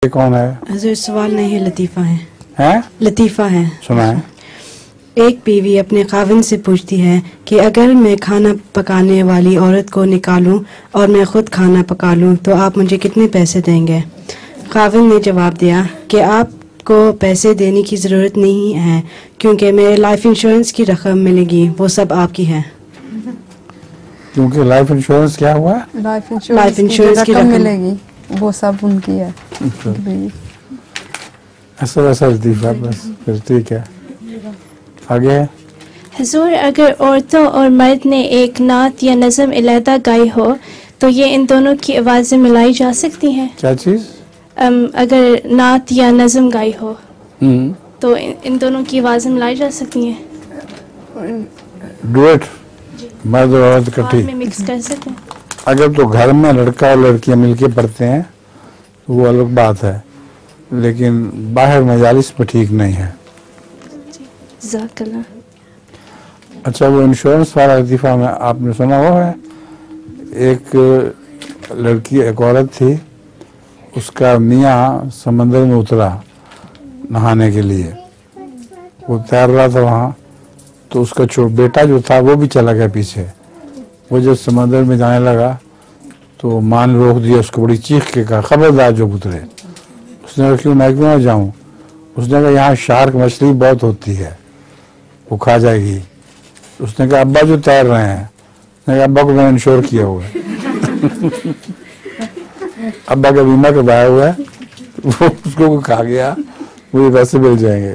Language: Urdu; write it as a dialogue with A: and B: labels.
A: یہ کون ہے؟
B: حضور سوال نہیں ہے، لطیفہ ہے۔
A: ہیں؟
B: لطیفہ ہے۔
A: سنائیں۔
B: ایک بیوی اپنے خاوند سے پوچھتی ہے کہ اگر میں کھانا پکانے والی عورت کو نکالوں اور میں خود کھانا پکا لوں تو آپ مجھے کتنے پیسے دیں گے؟ خاوند نے جواب دیا کہ آپ کو پیسے دینے کی ضرورت نہیں ہے کیونکہ میرے لائف انشورنس کی رقم ملے گی، وہ سب آپ کی ہے۔ کیونکہ
A: لائف انشورنس کیا ہوا ہے؟
B: لائف انشورنس کی رقم
C: ملے گی، وہ سب ان کی ہے۔
A: ایسا ویسا لطیفہ بس، پھر ٹھیک ہے۔ آگے۔
D: حضور، اگر عورتوں اور مرد نے ایک نعت یا نظم علیحدہ گائی ہو تو یہ ان دونوں کی آوازیں ملائی جا سکتی ہیں؟
A: کیا چیز؟
D: اگر نعت یا نظم گائی ہو تو ان دونوں کی آوازیں ملائی جا سکتی ہیں؟
A: ڈویٹ، مرد اور عورت اکٹھی
D: میں مکس کر سکتے ہیں؟
A: اگر تو گھر میں لڑکا اور لڑکیاں مل کے پڑھتے ہیں تو وہ الگ بات ہے، لیکن باہر مجالس میں ٹھیک نہیں ہے۔
D: جزاک اللہ۔
A: اچھا، وہ انشورنس والا لطیفہ میں آپ نے سنا وہ ہے؟ ایک لڑکی، ایک عورت تھی، اس کا میاں سمندر میں اترا نہانے کے لیے، وہ تیر رہا تھا وہاں، تو اس کا بیٹا جو تھا وہ بھی چلا گیا پیچھے۔ وہ جب سمندر میں جانے لگا تو ماں نے روک دیا اس کو، بڑی چیخ کے کہا خبردار جو اترے۔ اس نے کہا کیوں، میں کیوں نہ جاؤں؟ اس نے کہا یہاں شارک مچھلی بہت ہوتی ہے، وہ کھا جائے گی۔ اس نے کہا ابا جو تیر رہے ہیں، اس نے کہا ابا کو میں نے انشور کیا ہوا ہے، ابا کا بیمہ کروایا ہوا ہے، وہ اس کو کھا گیا، مجھے پیسے مل جائیں گے۔